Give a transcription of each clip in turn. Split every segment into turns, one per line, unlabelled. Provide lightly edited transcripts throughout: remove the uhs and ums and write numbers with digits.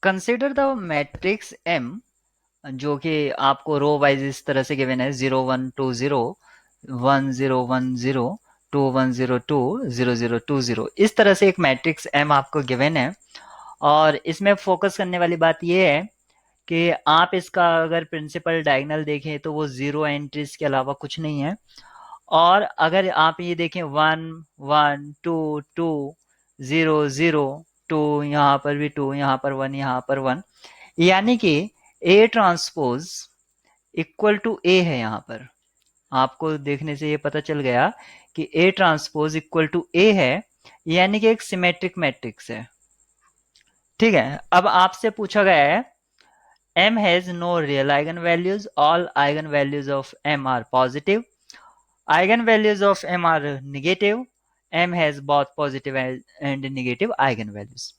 Consider the matrix M जो कि आपको रो वाइज इस तरह से गिवन है 0 1 2 0 1 0 1 0 2 1 0 2 0 0 2 0 इस तरह से एक मैट्रिक्स एम आपको गिवन है। और इसमें फोकस करने वाली बात यह है कि आप इसका अगर प्रिंसिपल डायगोनल देखें तो वो 0 एंट्रीज के अलावा कुछ नहीं है। और अगर आप ये देखें 1 1 2 2 0 0 2, यहाँ पर भी 2, यहाँ पर 1, यहाँ पर 1, यानी कि ए ट्रांसपोज इक्वल टू ए है। यहाँ पर आपको देखने से ये पता चल गया कि ए ट्रांसपोज इक्वल टू ए है, यानी कि एक सिमेट्रिक मैट्रिक्स है। ठीक है, अब आपसे पूछा गया है M has no real eigenvalues, all eigenvalues of M are positive, eigenvalues of M are negative, M has both positive and negative eigenvalues।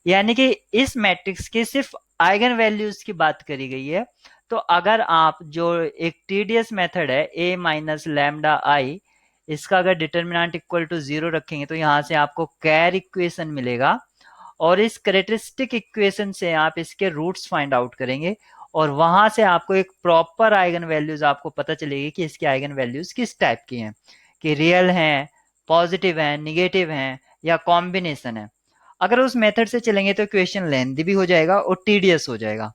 यानी कि इस मैट्रिक्स के सिर्फ आइगन वैल्यूज की बात करी गई है। तो अगर आप जो एक टीडीएस मेथड है a माइनस लैम्डा आई, इसका अगर डिटर्मिनेंट इक्वल टू 0 रखेंगे तो यहाँ से आपको कैर इक्वेशन मिलेगा, और इस कैरेक्टरिस्टिक इक्वेशन से आप इसके रूट्स फाइंड आउट करेंगे, और वहां से आपको एक प्रॉपर आइगन वैल्यूज आपको पता चलेगी कि इसकी आइगन वैल्यूज किस टाइप की हैं, कि रियल हैं, पॉजिटिव हैं, निगेटिव हैं, या कॉम्बिनेशन है। अगर उस मेथड से चलेंगे तो इक्वेशन लेंथी भी हो जाएगा और टीडीएस हो जाएगा।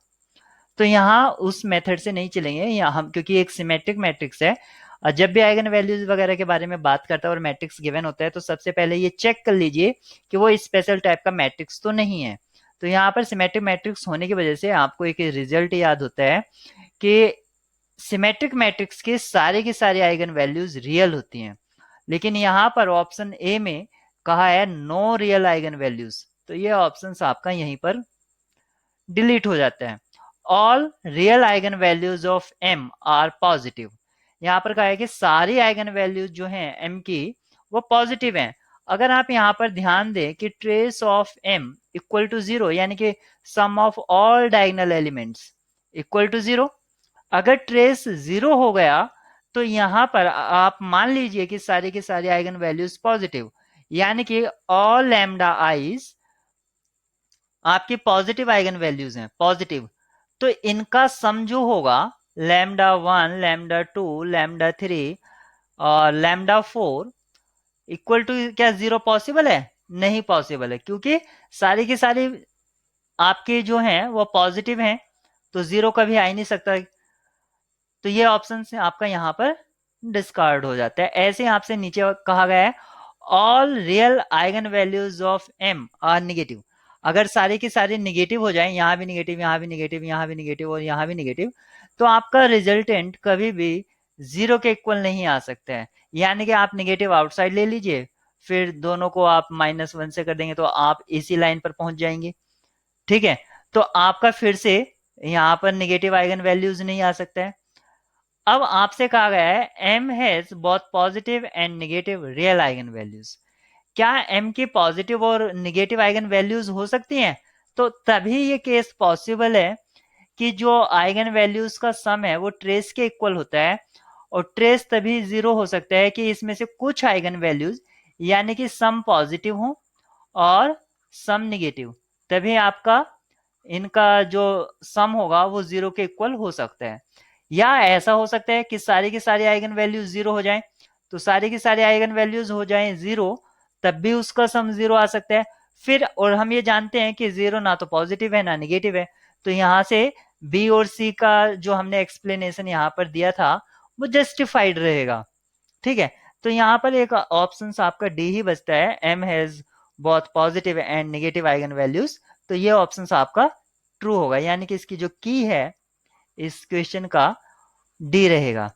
तो यहाँ उस मेथड से नहीं चलेंगे, यहाँ हम क्योंकि एक सिमेट्रिक मैट्रिक्स है, जब भी आइगन वैल्यूज वगैरह के बारे में बात करता है और मैट्रिक्स गिवन होता है तो सबसे पहले ये चेक कर लीजिए कि वो स्पेशल टाइप का मैट्रिक्स तो नहीं है। तो यहाँ पर सिमेट्रिक मैट्रिक्स होने की वजह से आपको एक रिजल्ट याद होता है कि सिमेट्रिक मैट्रिक्स के सारे की सारी आइगन वैल्यूज रियल होती हैं, लेकिन यहाँ पर ऑप्शन ए में कहा है नो रियल आइगन वैल्यूज, तो ये ऑप्शन आपका यहीं पर डिलीट हो जाता है। All real eigen values of M are positive, यहाँ पर कहा है कि सारी आइगन वैल्यूज जो हैं एम की वो पॉजिटिव हैं। अगर आप यहाँ पर ध्यान दें कि trace of M equal to 0, यानी कि sum of all diagonal elements equal to 0, अगर ट्रेस 0 हो गया तो यहाँ पर आप मान लीजिए कि सारी की सारी आइगन वैल्यूज पॉजिटिव, यानी कि ऑल लैम्डा आईज आपकी पॉजिटिव आइगन वैल्यूज हैं, पॉजिटिव। तो इनका सम जो होगा लैम्डा 1, लैम्डा 2, लैम्डा 3 और लैम्डा 4 इक्वल टू क्या 0 पॉसिबल है? नहीं पॉसिबल है, क्योंकि सारी की सारी आपके जो हैं वो पॉजिटिव हैं, तो 0 कभी आ ही नहीं सकता। तो ये ऑप्शन से आपका यहाँ पर डिस्कार्ड हो जाता है। ऐसे आपसे नीचे कहा गया है all real eigen values of M are negative. अगर सारी की सारी निगेटिव हो जाए, यहाँ भी निगेटिव, यहाँ भी निगेटिव, यहाँ भी निगेटिव और यहाँ भी निगेटिव, तो आपका रिजल्टेंट कभी भी 0 के इक्वल नहीं आ सकता है। यानी कि आप निगेटिव आउटसाइड ले लीजिए, फिर दोनों को आप -1 से कर देंगे तो आप इसी लाइन पर पहुंच जाएंगे। ठीक है, तो आपका फिर से यहाँ पर निगेटिव आइगन वैल्यूज नहीं आ सकता है। अब आपसे कहा गया है m has both positive and negative real eigen values. क्या m की पॉजिटिव और नेगेटिव आइगन वैल्यूज हो सकती हैं? तो तभी ये केस पॉसिबल है कि जो आइगन वैल्यूज का सम है वो ट्रेस के इक्वल होता है, और ट्रेस तभी 0 हो सकता है कि इसमें से कुछ आइगन वैल्यूज यानी कि सम पॉजिटिव हो और सम निगेटिव, तभी आपका इनका जो सम होगा वो 0 के इक्वल हो सकता है। या ऐसा हो सकता है कि सारी की सारी आइगन वैल्यूज 0 हो जाएं, तो सारी की सारी आइगन वैल्यूज हो जाएं 0, तब भी उसका सम 0 आ सकता है। फिर और हम ये जानते हैं कि 0 ना तो पॉजिटिव है ना निगेटिव है, तो यहाँ से बी और सी का जो हमने एक्सप्लेनेशन यहाँ पर दिया था वो जस्टिफाइड रहेगा। ठीक है, तो यहाँ पर एक ऑप्शन आपका डी ही बचता है, M has both positive and negative eigen values. तो ये ऑप्शन आपका ट्रू होगा, यानी कि इसकी जो की है इस क्वेश्चन का डी रहेगा।